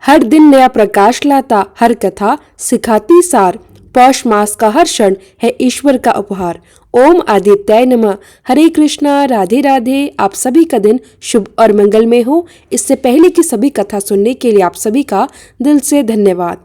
हर दिन नया प्रकाश लाता, हर कथा सिखाती सार। पौष मास का हर क्षण है ईश्वर का उपहार। ओम आदित्याय नमः। हरे कृष्णा, राधे राधे। आप सभी का दिन शुभ और मंगलमय हो। इससे पहले की सभी कथा सुनने के लिए आप सभी का दिल से धन्यवाद।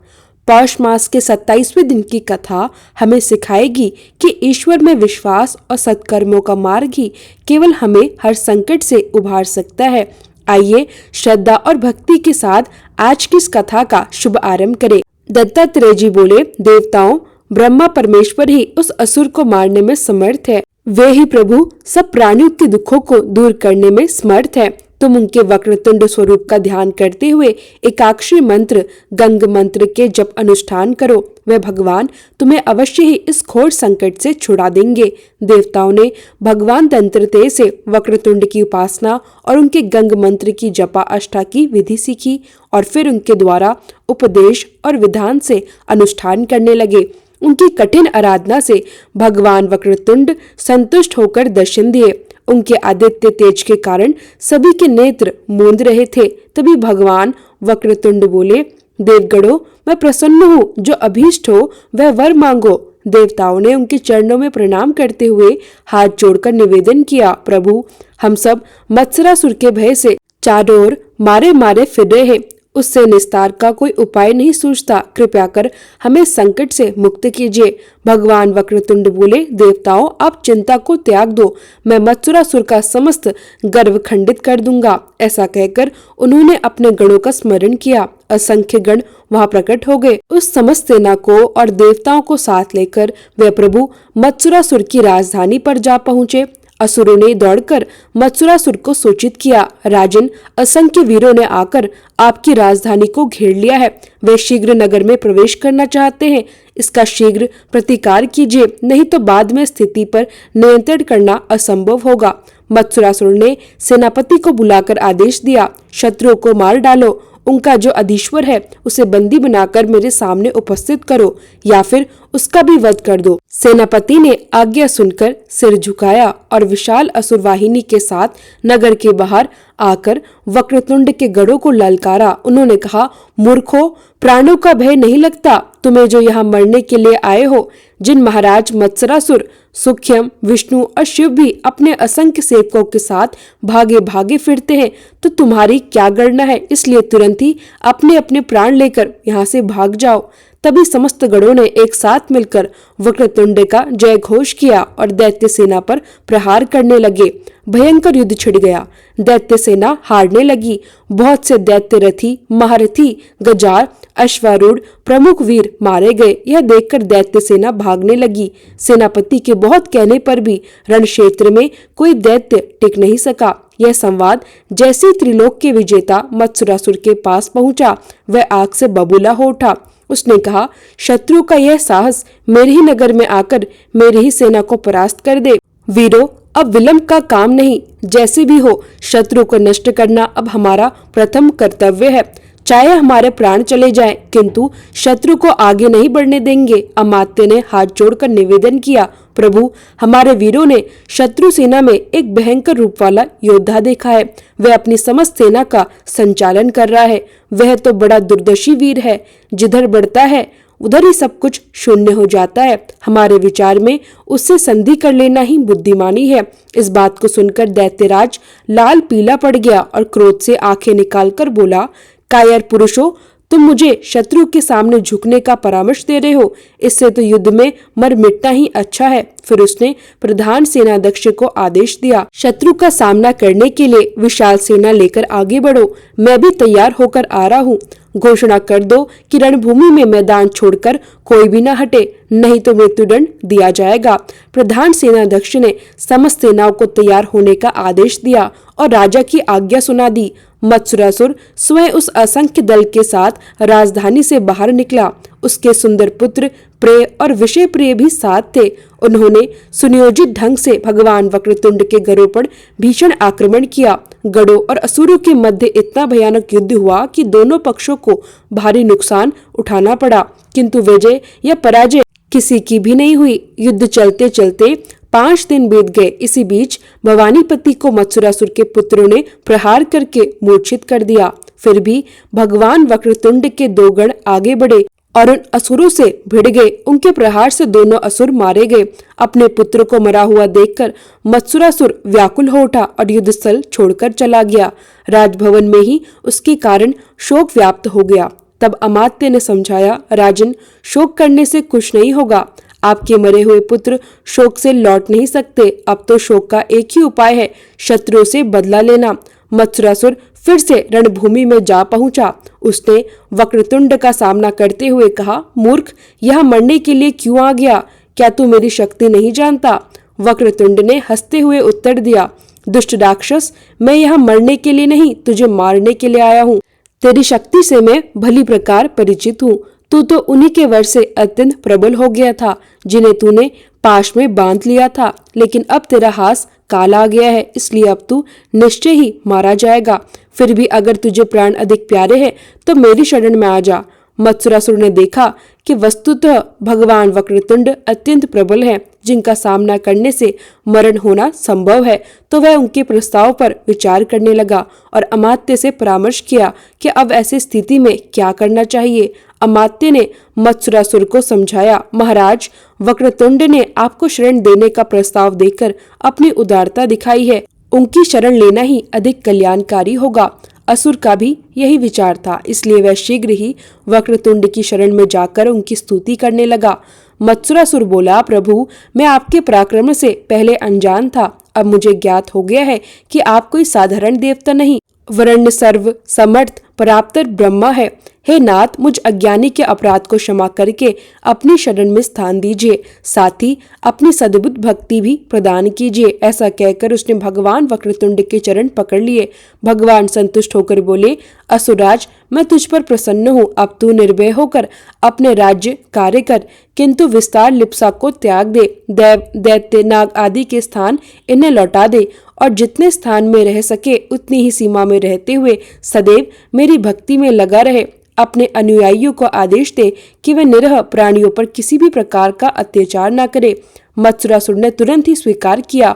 पौष मास के 27वें दिन की कथा हमें सिखाएगी कि ईश्वर में विश्वास और सत्कर्मों का मार्ग ही केवल हमें हर संकट से उभार सकता है। आइए श्रद्धा और भक्ति के साथ आज की इस कथा का शुभ आरंभ करें। दत्तात्रेय जी बोले, देवताओं, ब्रह्मा परमेश्वर ही उस असुर को मारने में समर्थ है। वे ही प्रभु सब प्राणियों के दुखों को दूर करने में समर्थ है। तुम उनके वक्रतुंड स्वरूप का ध्यान करते हुए एकाक्षरी मंत्र गंग मंत्र के जप अनुष्ठान करो। वे भगवान तुम्हें अवश्य ही इस घोर संकट से छुड़ा देंगे। देवताओं ने भगवान दंत्रतेय से वक्रतुंड की उपासना और उनके गंग मंत्र की जपा अष्टा की विधि सीखी और फिर उनके द्वारा उपदेश और विधान से अनुष्ठान करने लगे। उनकी कठिन आराधना से भगवान वक्रतुंड संतुष्ट होकर दर्शन दिए। उनके आदित्य तेज के कारण सभी के नेत्र मूंद रहे थे। तभी भगवान वक्रतुंड बोले, देवगणों, मैं प्रसन्न हूँ। जो अभीष्ट हो वह वर मांगो। देवताओं ने उनके चरणों में प्रणाम करते हुए हाथ जोड़कर निवेदन किया, प्रभु, हम सब मत्सरासुर के भय से चारों ओर मारे मारे फिर रहे हैं। उससे निस्तार का कोई उपाय नहीं सूझता। कृपया कर हमें संकट से मुक्त कीजिए। भगवान वक्रतुंड बोले, देवताओं, आप चिंता को त्याग दो। मैं मत्सरासुर का समस्त गर्व खंडित कर दूंगा। ऐसा कहकर उन्होंने अपने गणों का स्मरण किया। असंख्य गण वहां प्रकट हो गए। उस समस्त सेना को और देवताओं को साथ लेकर वे प्रभु मत्सरासुर की राजधानी पर जा पहुंचे। असुरों ने दौड़कर मत्सरासुर को सूचित किया, राजन, असंख्य वीरों ने आकर आपकी राजधानी को घेर लिया है। वे शीघ्र नगर में प्रवेश करना चाहते हैं। इसका शीघ्र प्रतिकार कीजिए, नहीं तो बाद में स्थिति पर नियंत्रण करना असंभव होगा। मत्सरासुर ने सेनापति को बुलाकर आदेश दिया, शत्रुओं को मार डालो। उनका जो अधीश्वर है उसे बंदी बनाकर मेरे सामने उपस्थित करो या फिर उसका भी वध कर दो। सेनापति ने आज्ञा सुनकर सिर झुकाया और विशाल असुर वाहिनी के साथ नगर के बाहर आकर वक्रतुंड के गढ़ों को ललकारा। उन्होंने कहा, मूर्खों, प्राणों का भय नहीं लगता तुम्हें जो यहाँ मरने के लिए आए हो। जिन महाराज मत्सरासुर, सुख्यम, विष्णु और शिव भी अपने असंख्य सेवकों के साथ भागे भागे फिरते हैं, तो तुम्हारी क्या गणना है। इसलिए तुरंत ही अपने अपने प्राण लेकर यहाँ से भाग जाओ। तभी समस्त गणों ने एक साथ मिलकर वक्रतुंड का जय घोष किया और दैत्य सेना पर प्रहार करने लगे। भयंकर युद्ध छिड़ गया। दैत्य सेना हारने लगी। बहुत से दैत्य रथी, महारथी, गजार, अश्वारूढ़, प्रमुख वीर मारे गए। यह देखकर दैत्य सेना भागने लगी। सेनापति के बहुत कहने पर भी रण क्षेत्र में कोई दैत्य टिक नहीं सका। यह संवाद जैसे त्रिलोक के विजेता मत्सरासुर के पास पहुंचा, वह आग से बबूला हो उठा। उसने कहा, शत्रु का यह साहस मेरे ही नगर में आकर मेरी ही सेना को परास्त कर दे। वीरों, अब विलंब का काम नहीं। जैसे भी हो, शत्रु को नष्ट करना अब हमारा प्रथम कर्तव्य है। चाहे हमारे प्राण चले जाएं, किंतु शत्रु को आगे नहीं बढ़ने देंगे। अमात्य ने हाथ जोड़कर निवेदन किया, प्रभु, हमारे वीरों ने शत्रु सेना में एक भयंकर रूप वाला योद्धा देखा है। वह अपनी समस्त सेना का संचालन कर रहा है। वह तो बड़ा दुर्दर्शी वीर है। जिधर बढ़ता है उधर ही सब कुछ शून्य हो जाता है। हमारे विचार में उससे संधि कर लेना ही बुद्धिमानी है। इस बात को सुनकर दैत्यराज लाल पीला पड़ गया और क्रोध से आंखें निकालकर बोला, कायर पुरुषों, तुम मुझे शत्रु के सामने झुकने का परामर्श दे रहे हो। इससे तो युद्ध में मर मिटना ही अच्छा है। फिर उसने प्रधान सेनाध्यक्ष को आदेश दिया, शत्रु का सामना करने के लिए विशाल सेना लेकर आगे बढ़ो। मैं भी तैयार होकर आ रहा हूँ। घोषणा कर दो कि रणभूमि में मैदान छोड़कर कोई भी न हटे, नहीं तो मृत्युदंड दिया जाएगा। प्रधान सेनाध्यक्ष ने समस्त सेनाओं को तैयार होने का आदेश दिया और राजा की आज्ञा सुना दी। मत्सरासुर स्वयं उस असंख्य दल के साथ राजधानी से बाहर निकला। उसके सुंदर पुत्र प्रेय और विषय प्रिय भी साथ थे। उन्होंने सुनियोजित ढंग से भगवान वक्रतुंड के गढ़ों पर भीषण आक्रमण किया। गढ़ों और असुरों के मध्य इतना भयानक युद्ध हुआ कि दोनों पक्षों को भारी नुकसान उठाना पड़ा, किंतु विजय या पराजय किसी की भी नहीं हुई। युद्ध चलते चलते 5 दिन बीत गए। इसी बीच भवानीपति को मत्सरासुर के पुत्रों ने प्रहार करके मूर्छित कर दिया। फिर भी भगवान वक्रतुंड के दो गण आगे बढ़े और उन असुरों से भिड़ गए। उनके प्रहार से दोनों असुर मारे गए। अपने पुत्र को मरा हुआ देखकर मत्सुरासुर व्याकुल हो उठा और युद्ध स्थल छोड़कर चला गया। राजभवन में ही उसके कारण शोक व्याप्त हो गया। तब अमात्य ने समझाया, राजन, शोक करने से कुछ नहीं होगा। आपके मरे हुए पुत्र शोक से लौट नहीं सकते। अब तो शोक का एक ही उपाय है, शत्रुओं से बदला लेना। मत्सुरासुर फिर से रणभूमि में जा पहुंचा। उसने वक्रतुंड का सामना करते हुए कहा, मूर्ख, यहाँ मरने के लिए क्यों आ गया? क्या तू मेरी शक्ति नहीं जानता? वक्रतुंड ने हंसते हुए उत्तर दिया, दुष्ट राक्षस, मैं यहाँ मरने के लिए नहीं, तुझे मारने के लिए आया हूँ। तेरी शक्ति से मैं भली प्रकार परिचित हूँ। तू तो उन्हीं के वश से अत्यंत प्रबल हो गया था जिन्हें तूने पाश में बांध लिया था, लेकिन अब तेरा हाथ काला आ गया है, इसलिए अब तू निश्चय ही मारा जाएगा। फिर भी अगर तुझे प्राण अधिक प्यारे हैं तो मेरी शरण में आ जा। मत्सुरासुर ने देखा कि वस्तुतः भगवान वक्रतुंड अत्यंत प्रबल हैं, जिनका सामना करने से मरण होना संभव है, तो वह उनके प्रस्ताव पर विचार करने लगा और अमात्य से परामर्श किया कि अब ऐसी स्थिति में क्या करना चाहिए। अमात्य ने मत्सुरासुर को समझाया, महाराज, वक्रतुंड ने आपको शरण देने का प्रस्ताव देकर अपनी उदारता दिखाई है। उनकी शरण लेना ही अधिक कल्याणकारी होगा। असुर का भी यही विचार था, इसलिए वह शीघ्र ही वक्रतुंड की शरण में जाकर उनकी स्तुति करने लगा। मत्सुरासुर बोला, प्रभु, मैं आपके पराक्रम से पहले अनजान था। अब मुझे ज्ञात हो गया है कि आप कोई साधारण देवता नहीं, वरण्य सर्व समर्थ परात्पर ब्रह्मा है। हे नाथ, मुझ अज्ञानी के अपराध को क्षमा करके अपनी शरण में स्थान दीजिए, साथ ही अपनी सद्बुद्ध भक्ति भी प्रदान कीजिए। ऐसा कहकर उसने भगवान वक्रतुंड के चरण पकड़ लिए। भगवान संतुष्ट होकर बोले, असुराज, मैं तुझ पर प्रसन्न हूँ। अब तू निर्भय होकर अपने राज्य कार्य कर, किंतु विस्तार लिप्सा को त्याग दे। दैत्य नाग आदि के स्थान इन्हें लौटा दे और जितने स्थान में रह सके उतनी ही सीमा में रहते हुए सदैव मेरी भक्ति में लगा रहे। अपने अनुयायियों को आदेश दे कि वे निरह प्राणियों पर किसी भी प्रकार का अत्याचार न करे। मत्सुरासुर ने तुरंत ही स्वीकार किया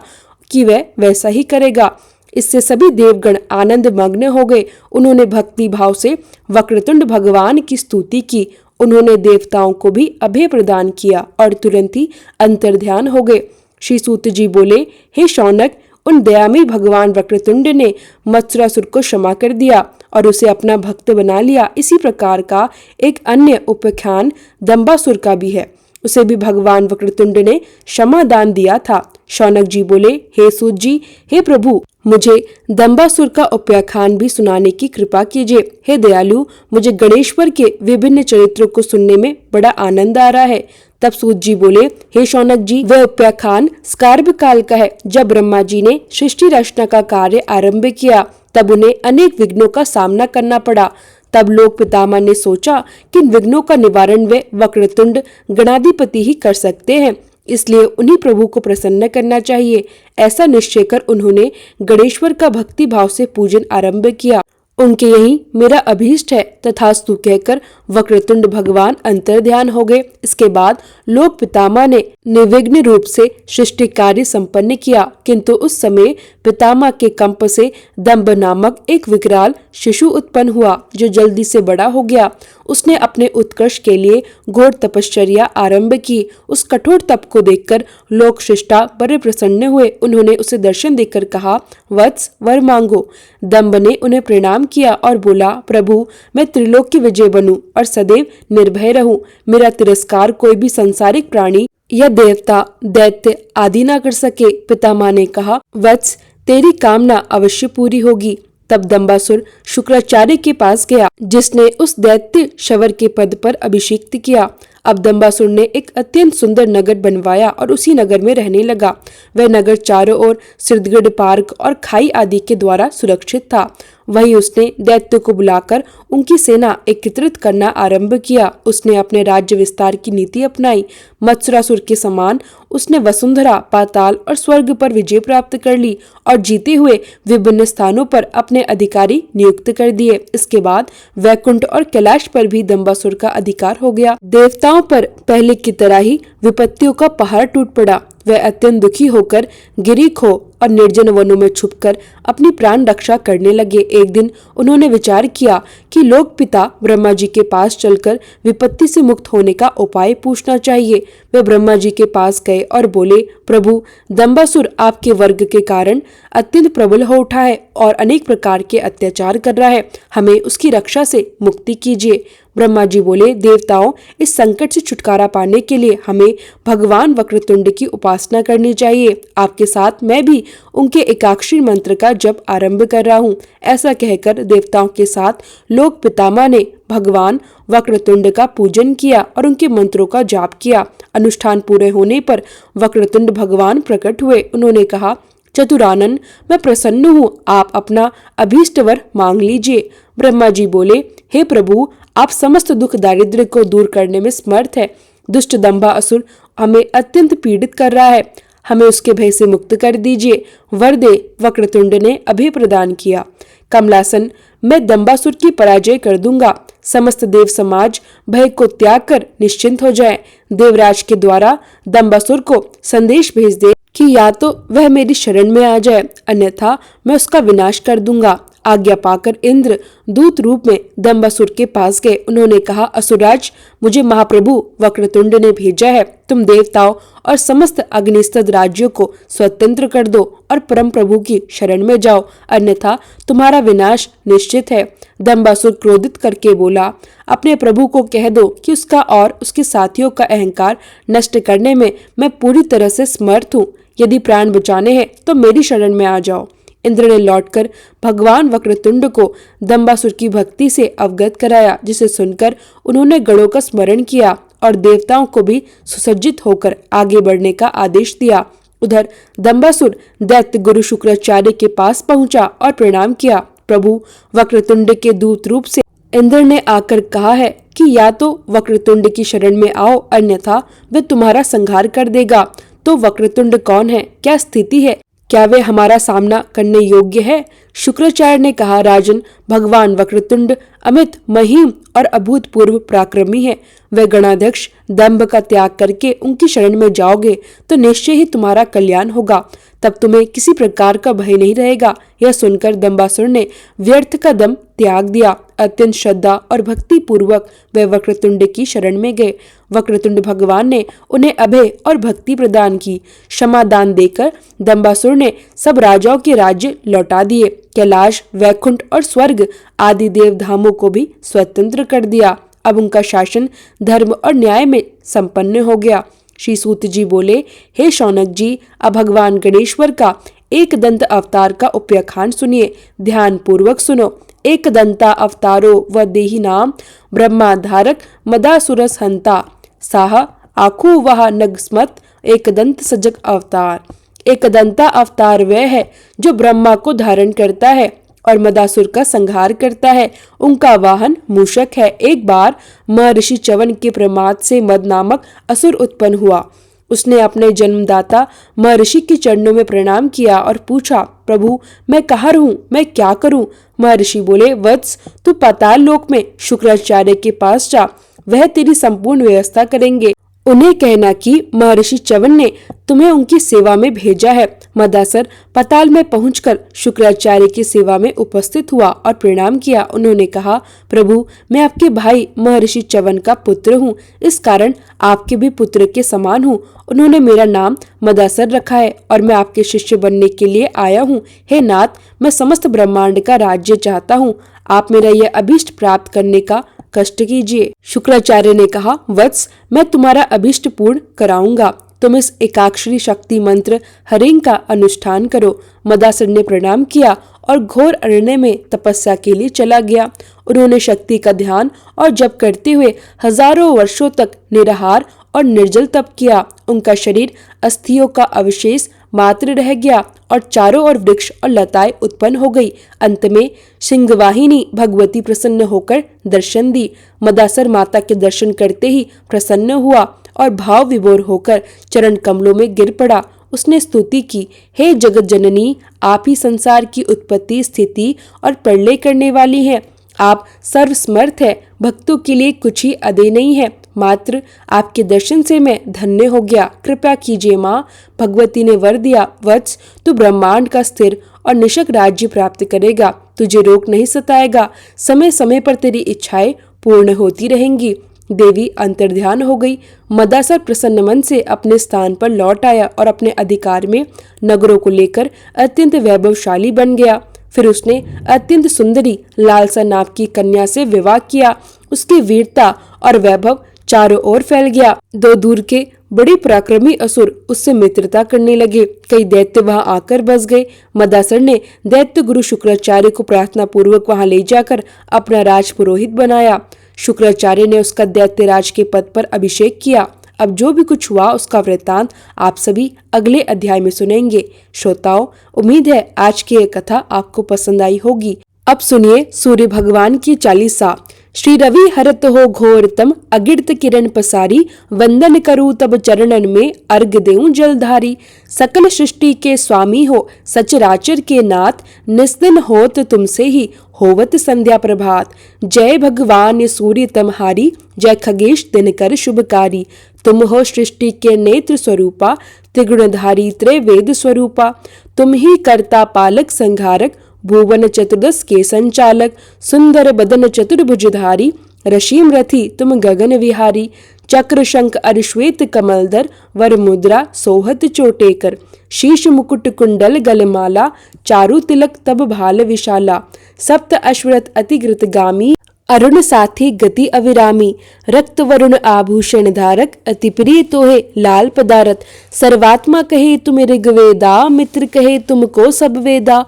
कि वह वैसा ही करेगा। इससे सभी देवगण आनंद मग्न हो गए। उन्होंने भक्ति भाव से वक्रतुंड भगवान की स्तुति की। उन्होंने देवताओं को भी अभय प्रदान किया और तुरंत ही अंतर्ध्यान हो गए। श्री सूत जी बोले, हे शौनक, उन दयामयी भगवान वक्रतुंड ने मत्सुरासुर को क्षमा कर दिया और उसे अपना भक्त बना लिया। इसी प्रकार का एक अन्य उपाख्यान दंबासुर का भी है। उसे भी भगवान वक्रतुंड ने क्षमा दान दिया था। शौनक जी बोले, हे सूत जी, हे प्रभु, मुझे दंबासुर का उपाख्यान भी सुनाने की कृपा कीजिए। हे दयालु, मुझे गणेश्वर के विभिन्न चरित्रों को सुनने में बड़ा आनंद आ रहा है। तब सूत जी बोले, हे शौनक जी, वह उपाख्यान स्कार्ब काल का है, जब ब्रह्मा जी ने सृष्टि रचना का कार्य आरंभ किया। तब उन्हें अनेक विघ्नों का सामना करना पड़ा। तब लोक पितामह ने सोचा कि इन विघ्नों का निवारण वे वक्रतुंड गणाधिपति ही कर सकते हैं, इसलिए उन्हीं प्रभु को प्रसन्न करना चाहिए। ऐसा निश्चय कर उन्होंने गणेश्वर का भक्ति भाव से पूजन आरंभ किया। उनके यही मेरा अभीष्ट है, तथास्तु कहकर वक्रतुंड भगवान अंतर्ध्यान हो गए। इसके बाद लोक पितामह ने निर्विघ्न रूप से सृष्टि कार्य संपन्न किया, किंतु उस समय पितामह के कंप से दंभ नामक एक विकराल शिशु उत्पन्न हुआ, जो जल्दी से बड़ा हो गया। उसने अपने उत्कर्ष के लिए घोर तपश्चर्या आरंभ की। उस कठोर तप को देखकर लोक शिष्टा बड़े प्रसन्न हुए। उन्होंने उसे दर्शन देकर कहा, वत्स, वर मांगो। दंभ ने उन्हें प्रणाम किया और बोला, प्रभु, मैं त्रिलोक की विजय बनूं और सदैव निर्भय रहूं। मेरा तिरस्कार कोई भी संसारिक प्राणी या देवता, दैत्य आदि ना कर सके। पितामह ने कहा, वत्स, तेरी कामना अवश्य पूरी होगी। तब दंबासुर शुक्राचार्य के पास गया, जिसने उस दैत्य शवर के पद पर अभिषिक्त किया। अब दंबासुर ने एक अत्यंत सुंदर नगर बनवाया और उसी नगर में रहने लगा। वह नगर चारों ओर सिद्धगढ़ पार्क और खाई आदि के द्वारा सुरक्षित था। वहीं उसने दैत्य को बुलाकर उनकी सेना एकत्रित करना आरंभ किया। उसने अपने राज्य विस्तार की नीति अपनाई। मत्सुरासुर के समान उसने वसुंधरा, पाताल और स्वर्ग पर विजय प्राप्त कर ली और जीते हुए विभिन्न स्थानों पर अपने अधिकारी नियुक्त कर दिए। इसके बाद वैकुंठ और कैलाश पर भी दंबासुर का अधिकार हो गया। देवताओं पर पहले की तरह ही विपत्तियों का पहाड़ टूट पड़ा। वह अत्यंत दुखी होकर गिरी खो और निर्जन वनों में छुपकर अपनी प्राण रक्षा करने लगे। एक दिन उन्होंने विचार किया कि लोक पिता ब्रह्मा जी के पास चलकर विपत्ति से मुक्त होने का उपाय पूछना चाहिए। वे ब्रह्मा जी के पास गए और बोले, प्रभु, दंबासुर आपके वर्ग के कारण अत्यंत प्रबल हो उठा है और अनेक प्रकार के अत्याचार कर रहा है। हमें उसकी रक्षा से मुक्ति कीजिए। ब्रह्मा जी बोले, देवताओं, इस संकट से छुटकारा पाने के लिए हमें भगवान वक्रतुंड की उपासना करनी चाहिए। आपके साथ मैं भी उनके एकाक्षरी मंत्र का जप आरंभ कर रहा हूँ। ऐसा कहकर देवताओं के साथ लोक पितामह ने भगवान वक्रतुंड का पूजन किया और उनके मंत्रों का जाप किया। अनुष्ठान पूरे होने पर वक्रतुंड भगवान प्रकट हुए। उन्होंने कहा, चतुरानन, मैं प्रसन्न हूँ, आप अपना अभीष्ट वर मांग लीजिए। ब्रह्मा जी बोले, हे प्रभु, आप समस्त दुख दारिद्र्य को दूर करने में समर्थ है। दुष्ट दंभा असुर हमें अत्यंत पीड़ित कर रहा है, हमें उसके भय से मुक्त कर दीजिए। वर दे। वक्रतुंड ने अभय प्रदान किया। कमलासन, मैं दंबासुर की पराजय कर दूंगा। समस्त देव समाज भय को त्याग कर निश्चिंत हो जाए। देवराज के द्वारा दंबासुर को संदेश भेज दे कि या तो वह मेरी शरण में आ जाए, अन्यथा मैं उसका विनाश कर दूंगा। आज्ञा पाकर इंद्र दूत रूप में दंबासुर के पास गए। उन्होंने कहा, असुराज, मुझे महाप्रभु वक्रतुंड ने भेजा है। तुम देवताओं और समस्त अग्निस्तद राज्यों को स्वतंत्र कर दो और परम प्रभु की शरण में जाओ, अन्यथा तुम्हारा विनाश निश्चित है। दंबासुर क्रोधित करके बोला, अपने प्रभु को कह दो कि उसका और उसके साथियों का अहंकार नष्ट करने में मैं पूरी तरह से समर्थ हूँ। यदि प्राण बचाने हैं तो मेरी शरण में आ जाओ। इंद्र ने लौटकर भगवान वक्रतुंड को दंबासुर की भक्ति से अवगत कराया, जिसे सुनकर उन्होंने गणों का स्मरण किया और देवताओं को भी सुसज्जित होकर आगे बढ़ने का आदेश दिया। उधर दंबासुर दैत्य गुरु शुक्राचार्य के पास पहुंचा और प्रणाम किया। प्रभु, वक्रतुंड के दूत रूप से इंद्र ने आकर कहा है कि या तो वक्रतुंड की शरण में आओ, अन्यथा वे तुम्हारा संहार कर देगा। तो वक्रतुंड कौन है? क्या स्थिति है? क्या वे हमारा सामना करने योग्य है? शुक्राचार्य ने कहा, राजन, भगवान वक्रतुंड अमित, महिम और अभूतपूर्व पराक्रमी है। वे गणाध्यक्ष दंभ का त्याग करके उनकी शरण में जाओगे तो निश्चय ही तुम्हारा कल्याण होगा। तब तुम्हें किसी प्रकार का भय नहीं रहेगा। यह सुनकर दंबासुर ने व्यर्थ का दम त्याग दिया। अत्यंत श्रद्धा और भक्ति पूर्वक वे वक्रतुंड की शरण में गए। वक्रतुंड भगवान ने उन्हें अभय और भक्ति प्रदान की। क्षमा दान देकर दंबासुर ने सब राजाओं के राज्य लौटा दिए। कैलाश, वैकुंठ और स्वर्ग आदि देव धामों को भी स्वतंत्र कर दिया। अब उनका शासन धर्म और न्याय में संपन्न हो गया। श्री सूत जी बोले, हे शौनक जी, अब भगवान गणेश्वर का एक दंत अवतार का उपाख्यान सुनिए। ध्यान पूर्वक सुनो। एक दंता अवतारो व देही नाम ब्रह्माधारक मदासुरस हंता साह आखु वह नगस्मत एक दंत सजग अवतार। एक दंता अवतार वह है जो ब्रह्मा को धारण करता है और मदासुर का संहार करता है। उनका वाहन मूषक है। एक बार महर्षि च्यवन के प्रमाद से मद नामक असुर उत्पन्न हुआ। उसने अपने जन्मदाता महर्षि के चरणों में प्रणाम किया और पूछा, प्रभु, मैं कहाँ रहूं? मैं क्या करूं? महर्षि बोले, वत्स, तू पाताल लोक में शुक्राचार्य के पास जा, वह तेरी संपूर्ण व्यवस्था करेंगे। उन्हें कहना कि महर्षि च्यवन ने तुम्हें उनकी सेवा में भेजा है। मदासर पाताल में पहुंचकर शुक्राचार्य की सेवा में उपस्थित हुआ और प्रणाम किया। उन्होंने कहा, प्रभु, मैं आपके भाई महर्षि च्यवन का पुत्र हूँ, इस कारण आपके भी पुत्र के समान हूँ। उन्होंने मेरा नाम मदासर रखा है और मैं आपके शिष्य बनने के लिए आया हूँ। हे नाथ, मैं समस्त ब्रह्मांड का राज्य चाहता हूँ। आप मेरा यह अभीष्ट प्राप्त करने का कष्ट कीजिए। शुक्राचार्य ने कहा, वत्स, मैं तुम्हारा अभीष्ट पूर्ण कराऊंगा। तुम इस एकाक्षरी शक्ति मंत्र हरिंग का अनुष्ठान करो। मदासुर ने प्रणाम किया और घोर अरण्य में तपस्या के लिए चला गया। उन्होंने शक्ति का ध्यान और जप करते हुए हजारों वर्षों तक निराहार और निर्जल तप किया। उनका शरीर अस्थियों का अवशेष मात्र रह गया और चारों ओर वृक्ष और लताएं उत्पन्न हो गई। अंत में सिंहवाहिनी भगवती प्रसन्न होकर दर्शन दी। मदासर माता के दर्शन करते ही प्रसन्न हुआ और भाव विभोर होकर चरण कमलों में गिर पड़ा। उसने स्तुति की, हे जगत जननी, आप ही संसार की उत्पत्ति, स्थिति और प्रलय करने वाली हैं। आप सर्वसमर्थ है, भक्तों के लिए कुछ ही अदे नहीं है। मात्र आपके दर्शन से मैं धन्य हो गया। कृपा कीजिए माँ। भगवती ने वर दिया, वत्स तू ब्रह्मांड का स्थिर और निशक राज्य प्राप्त करेगा। तुझे रोग नहीं सताएगा। समय समय पर तेरी इच्छाएं पूर्ण होती रहेंगी। देवी अंतर्ध्यान हो गई। मदासर प्रसन्न मन से अपने स्थान पर लौट आया और अपने अधिकार में नगरों को लेकर अत्यंत वैभवशाली बन गया। फिर उसने अत्यंत सुंदरी लालसा नाम की कन्या से विवाह किया। उसकी वीरता और वैभव चारों ओर फैल गया। दो दूर के बड़े पराक्रमी असुर उससे मित्रता करने लगे। कई दैत्य वहां आकर बस गए। मदासर ने दैत्य गुरु शुक्राचार्य को प्रार्थना पूर्वक वहां ले जाकर अपना राज पुरोहित बनाया। शुक्राचार्य ने उसका दैत्य राज के पद पर अभिषेक किया। अब जो भी कुछ हुआ उसका वृत्तांत आप सभी अगले अध्याय में सुनेंगे। श्रोताओं, उम्मीद है आज की ये कथा आपको पसंद आई होगी। अब सुनिए सूर्य भगवान की चालीसा। श्री रवि हरत हो घोरतम अगिर्त किरण पसारी, वंदन करूं तब चरणन में अर्घ देऊं जलधारी। सकल सृष्टि के स्वामी हो सचराचर के नाथ, निस्दिन होत तुमसे ही होवत संध्या प्रभात। जय भगवान सूर्य तमहारी, जय खगेश दिनकर शुभकारी। तुम हो सृष्टि के नेत्र स्वरूपा, त्रिगुणधारी त्रैवेद स्वरूपा। तुम ही कर्ता पालक संहारक, भुवन चतुर्दश के संचालक। सुंदर बदन चतुर्भुजधारी, रशीम रथी तुम गगन विहारी। चक्र शंख अरिश्वेत कमलधर, वर मुद्रा सोहत चोटेकर। शीश मुकुट कुंडल गलमाला, चारु तिलक तब भाल विशाला। सप्त अश्वरथ अतिग्रत गामी, अरुण साथी गति अविरामी। रक्त वरुण आभूषण धारक, अति प्रिय तोहे लाल पदारथ। सर्वात्मा कहे तुम ऋग्वेदा, मित्र कहे तुमको सब वेदा।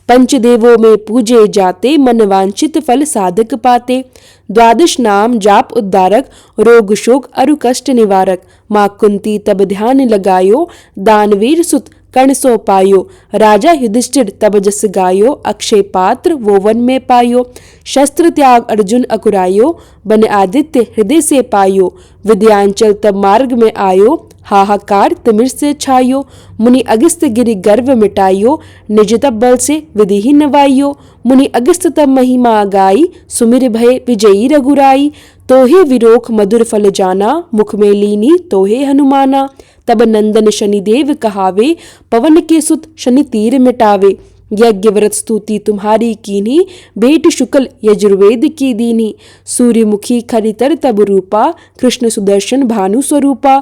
पंचदेवों में पूजे जाते, मन वांछित फल साधक पाते। द्वादश नाम जाप उद्धारक, रोग शोक अरु कष्ट निवारक। माँ कुंती तब ध्यान लगायो, दानवीर सुत कर्ण सो पायो। राजा युधिष्ठिर तब जस गायो, अक्षय पात्र वो वन में पायो। शस्त्र त्याग अर्जुन अकुरायो, बन आदित्य हृदय से पायो। विद्यांचल तब मार्ग में आयो, हाहाकार तिमिर से छायो। मुनि अगस्त गिरि गर्व मिटायो, निज तब बल से विधि ही नवाइयो। मुनि अगस्त तब महिमा गाई, सुमिर भय विजयी रघुराई। तोहे विरोख मधुर फल जाना, मुख में लीनी तोहे हनुमाना। तब नंदन शनिदेव कहावे, पवन के सुत शनि तीर मिटावे। यज्ञ व्रत स्तुति तुम्हारी कीनी, भेंट शुक्ल यजुर्वेद की दीनी। सूर्यमुखी खरितर तब रूपा, कृष्ण सुदर्शन भानु स्वरूपा।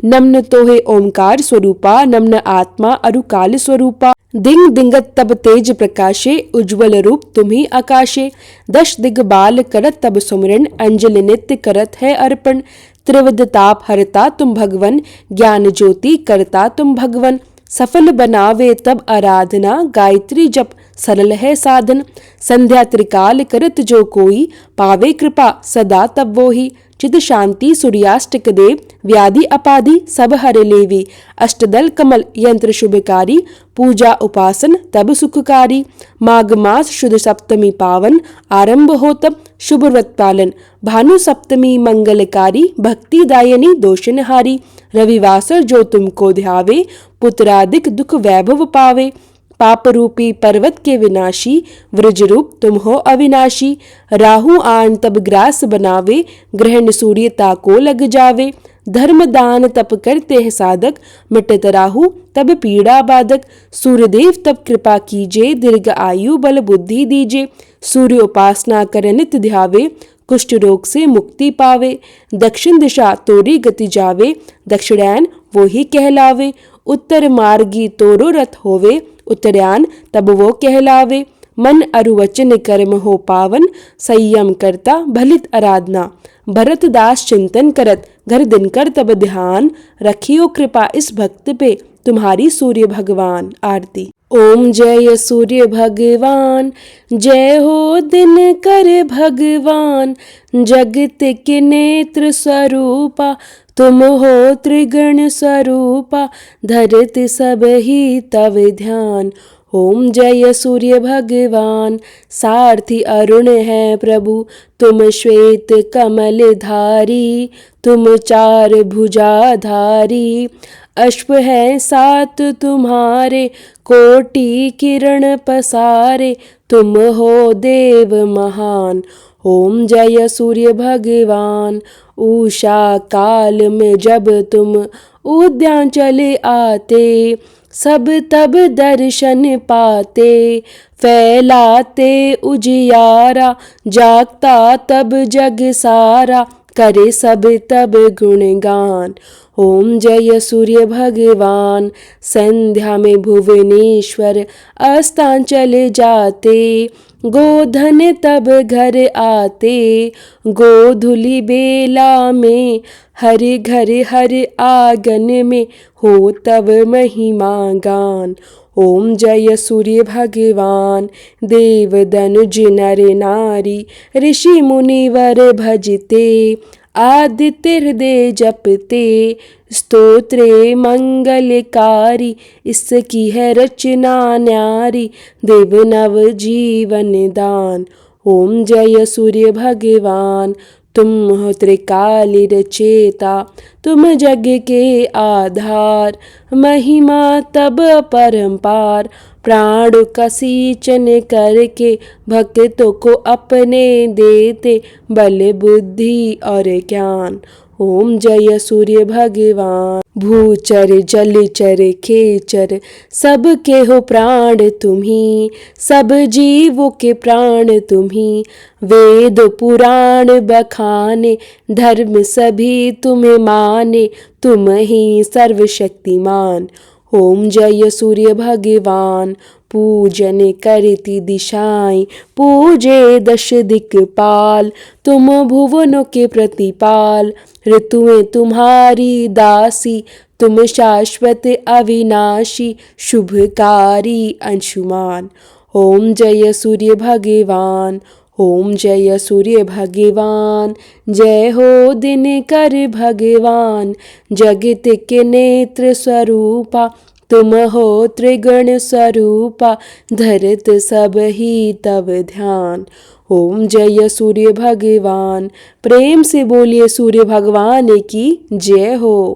नम्न तोहे ओमकार स्वरूपा, नम्न आत्मा अरु काल स्वरूपा। दिंग दिंगत तब तेज प्रकाशे, उज्ज्वल रूप तुम्ही आकाशे। दश दिग्बाल करत तब सुमिरन, अंजलि नित्य करत है अर्पण। त्रिविध ताप हरता तुम भगवन, ज्ञान ज्योति करता तुम भगवन। सफल बनावे तब आराधना, गायत्री जप सरल है साधन। संध्या त्रिकाल करत जो कोई, पावे कृपा सदा तब वो ही। चिद शांति सूर्याष्टक देव, व्याधि अपाधि सब हर लेवी। अष्टदल कमल यंत्र शुभकारी, पूजा उपासन तब सुखकारी। माघ मास शुद्ध सप्तमी पावन, आरंभ हो तब शुभ व्रत पालन। भानु सप्तमी मंगलकारी, भक्ति दायनी दोषनहारी। रविवासर जो तुमको ध्यावे, पुत्रादिक दुख वैभव पावे। पाप रूपी पर्वत के विनाशी, वृज रूप तुम हो अविनाशी। राहु आन तब ग्रास बनावे, ग्रहण सूर्यता को लग जावे। धर्म दान तप करते हैं साधक, मिटत राहु तब पीड़ा बाधक। सूर्यदेव तब कृपा कीजे, दीर्घ आयु बल बुद्धि दीजे। सूर्य उपासना कर नित ध्यावे, कुष्ठ रोग से मुक्ति पावे। दक्षिण दिशा तोरी गति जावे, दक्षिणायन वो ही कहलावे। उत्तर मार्गी तोरो रथ होवे, उत्तरायण तब वो कहलावे। मन अरु वचन कर्म हो पावन, संयम करता भलित आराधना। भरत दास चिंतन करत, घर दिनकर तब ध्यान। रखियो कृपा इस भक्त पे, तुम्हारी सूर्य भगवान। आरती। ओम जय सूर्य भगवान, जय हो दिनकर भगवान। जगत के नेत्र स्वरूपा, तुम हो त्रिगुण स्वरूपा। धरत सब ही तव ध्यान। ओम जय सूर्य भगवान। सारथी अरुण है प्रभु, तुम श्वेत कमल धारी। तुम चार भुजाधारी, अश्व है सात तुम्हारे, कोटि किरण पसारे, तुम हो देव महान। ओम जय सूर्य भगवान। उषा काल में जब तुम उद्यान चले आते, सब तब दर्शन पाते, फैलाते उजियारा, जागता तब जग सारा, करे सब तब गुणगान। ओम जय सूर्य भगवान। संध्या में भुवनेश्वर अस्थान चले जाते, गोधन तब घर आते, गोधुली बेला में हर घर हर आंगन में हो तब महिमा गान। ओम जय सूर्य भगवान। देव दनुज नर नारी, ऋषि मुनिवर भजते, आदित्य हृदय जपते, स्तोत्रे मंगलकारी, इसकी है रचना न्यारी, देव नव जीवन दान। ओम जय सूर्य भगवान। तुम हो त्रिकाली रचेता, तुम जग के आधार, महिमा तब अपरंपार, प्राण का सींचन करके भक्तों को अपने देते, बल बुद्धि और ज्ञान। ओम जय सूर्य भगवान। भूचर जलचर खेचर, सबके हो प्राण तुम्ही, सब जीवों के प्राण तुम्ही, वेद पुराण बखाने, धर्म सभी तुम्हें माने, तुम ही सर्वशक्तिमान। ओम जय सूर्य भगवान। पूजन करती दिशाएं, पूजे दश दिक्पाल, तुम भुवनों के प्रतिपाल, ऋतुएं तुम्हारी दासी, तुम शाश्वत अविनाशी, शुभकारी अंशुमान। ओम जय सूर्य भगवान। ओम जय सूर्य भगवान। जय हो दिनकर भगवान, जगत के नेत्र स्वरूपा, तुम हो त्रिगुण स्वरूपा, धरत सब ही तब ध्यान। ओम जय सूर्य भगवान। प्रेम से बोलिए सूर्य भगवान की जय हो।